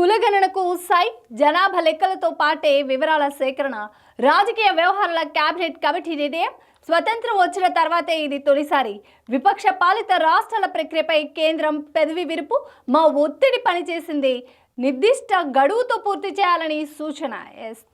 కులగణనకు సై జనాభా లెక్కలతో పాటే వివరాల సేకరణ రాజకీయ వ్యవహారాల కేబినెట్ కమిటీ నిర్ణయం. స్వతంత్రం వచ్చిన తర్వాతే ఇది తొలిసారి. విపక్ష పాలిత రాష్ట్రాల ప్రక్రియపై కేంద్రం పెదవి విరుపు. మా ఒత్తిడి పనిచేసింది. నిర్దిష్ట గడువుతో పూర్తి చేయాలని సూచన.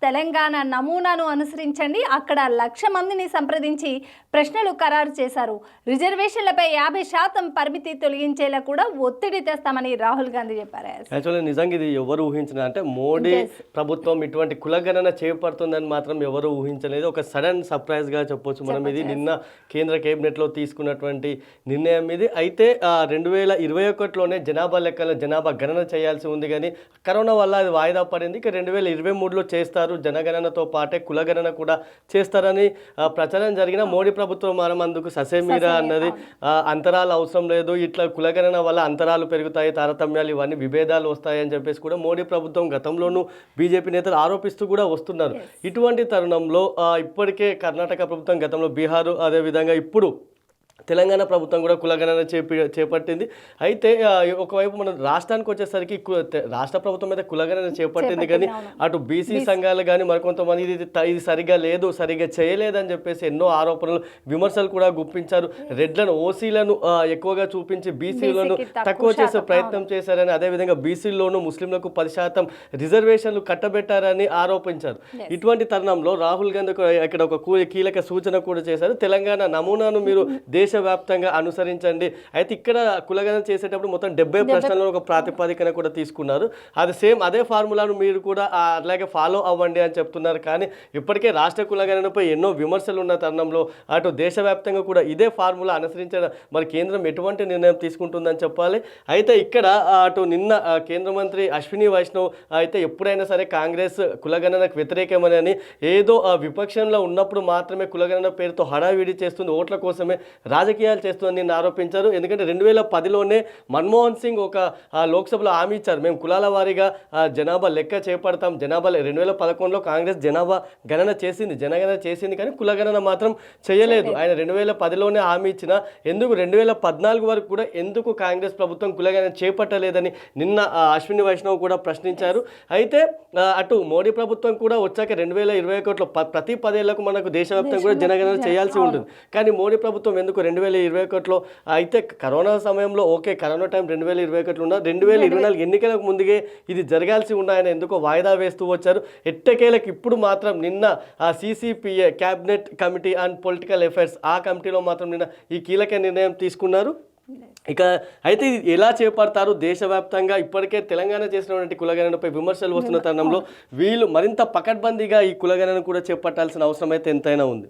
తెలంగాణ నమూనాను అనుసరించండి. అక్కడ 1,00,000 మందిని సంప్రదించి ప్రశ్నలు ఖరారు చేశారు. రిజర్వేషన్లపై 50% పరిమితి తొలగించేలా కూడా ఒత్తిడి తెస్తామని రాహుల్ గాంధీ చెప్పారు. యాక్చువల్లీ నిజంగా ఇది ఎవరు ఊహించిన అంటే మోడీ ప్రభుత్వం ఇటువంటి కులగణన చేపడుతుందని మాత్రం ఎవరు ఊహించలేదు. ఒక సడన్ సర్ప్రైజ్ గా చెప్పొచ్చు మనం. ఇది నిన్న కేంద్ర కేబినెట్ లో తీసుకున్నటువంటి నిర్ణయం ఇది. అయితే 2021లోనే జనాభా లెక్కల జనాభా గణన చేయాల్సి ఉంది, కానీ కరోనా వల్ల అది వాయిదా పడింది. ఇక 2023లో చేస్తారు. జనగణనతో పాటే కులగణన కూడా చేస్తారని ప్రచారం జరిగిన మోడీ ప్రభుత్వం మనం అందుకు ససేమీరా అన్నది. అంతరాలు అవసరం లేదు, ఇట్లా కులగణన వల్ల అంతరాలు పెరుగుతాయి, తారతమ్యాలు ఇవన్నీ విభేదాలు వస్తాయి అని చెప్పేసి కూడా మోడీ ప్రభుత్వం గతంలోనూ బీజేపీ నేతలు ఆరోపిస్తూ కూడా వస్తున్నారు. ఇటువంటి తరుణంలో ఇప్పటికే కర్ణాటక ప్రభుత్వం, గతంలో బీహారు, అదేవిధంగా ఇప్పుడు తెలంగాణ ప్రభుత్వం కూడా కులగణన చేపట్టింది. అయితే ఒకవైపు మన రాష్ట్రానికి వచ్చేసరికి రాష్ట్ర ప్రభుత్వం మీద కులగణన చేపట్టింది, కానీ అటు బీసీ సంఘాలు కానీ మరికొంతమంది ఇది సరిగా లేదు, సరిగా చేయలేదని చెప్పేసి ఎన్నో ఆరోపణలు, విమర్శలు కూడా గుప్పించారు. రెడ్లను, ఓసీలను ఎక్కువగా చూపించి బీసీలను తక్కువ చేసే ప్రయత్నం చేశారని, అదేవిధంగా బీసీల్లోనూ ముస్లింలకు 10% రిజర్వేషన్లు కట్టబెట్టారని ఆరోపించారు. ఇటువంటి తరుణంలో రాహుల్ గాంధీ ఇక్కడ ఒక కీలక సూచన కూడా చేశారు. తెలంగాణ నమూనాను మీరు దేశవ్యాప్తంగా అనుసరించండి. అయితే ఇక్కడ కులగణన చేసేటప్పుడు మొత్తం 70 ప్రశ్నలను ఒక ప్రాతిపదికన కూడా తీసుకున్నారు. అది సేమ్ అదే ఫార్ములాను మీరు కూడా అలాగే ఫాలో అవ్వండి అని చెప్తున్నారు. కానీ ఇప్పటికే రాష్ట్ర కులగణనపై ఎన్నో విమర్శలు ఉన్న తరుణంలో అటు దేశవ్యాప్తంగా కూడా ఇదే ఫార్ములా అనుసరించడం మరి కేంద్రం ఎటువంటి నిర్ణయం తీసుకుంటుందని చెప్పాలి. అయితే ఇక్కడ అటు నిన్న కేంద్ర మంత్రి అశ్విని వైష్ణవ్ అయితే ఎప్పుడైనా సరే కాంగ్రెస్ కులగణనకు వ్యతిరేకమని, ఏదో విపక్షంలో ఉన్నప్పుడు మాత్రమే కులగణన పేరుతో హడావిడి చేస్తుంది, ఓట్ల కోసమే రాజకీయాలు చేస్తుందని నిన్న ఆరోపించారు. ఎందుకంటే 2010లోనే మన్మోహన్ సింగ్ ఒక లోక్సభలో హామీ ఇచ్చారు, మేము కులాల వారీగా జనాభా లెక్క చేపడతాం. జనాభా 2011లో కాంగ్రెస్ జనాభా గణన చేసింది, జనగణన చేసింది, కానీ కులగణన మాత్రం చేయలేదు. ఆయన 2010లోనే హామీ ఇచ్చిన, ఎందుకు 2014 వరకు కూడా ఎందుకు కాంగ్రెస్ ప్రభుత్వం కులగణన చేపట్టలేదని నిన్న అశ్విని వైష్ణవ్ కూడా ప్రశ్నించారు. అయితే అటు మోడీ ప్రభుత్వం కూడా వచ్చాక 2021లో ప్రతి 10 ఏళ్లకు మనకు దేశవ్యాప్తంగా కూడా జనగణన చేయాల్సి ఉంటుంది. కానీ మోడీ ప్రభుత్వం ఎందుకు 2021లో, అయితే కరోనా సమయంలో ఓకే, కరోనా టైం 2021 ఉన్న 2024 ఎన్నికలకు ముందుగా ఇది జరగాల్సి ఉన్నాయని ఎందుకో వాయిదా వేస్తూ వచ్చారు. ఎట్టకేలకు ఇప్పుడు మాత్రం నిన్న CCPA cabinet committee on political affairs, ఆ కమిటీలో మాత్రం నిన్న ఈ కీలక నిర్ణయం తీసుకున్నారు. ఇక అయితే ఇది ఎలా చేపడతారు దేశవ్యాప్తంగా? ఇప్పటికే తెలంగాణ చేసినటువంటి కులగణనపై విమర్శలు వస్తున్న తరుణంలో వీళ్ళు మరింత పకడ్బందీగా ఈ కులగణన కూడా చేపట్టాల్సిన అవసరం అయితే ఎంతైనా ఉంది.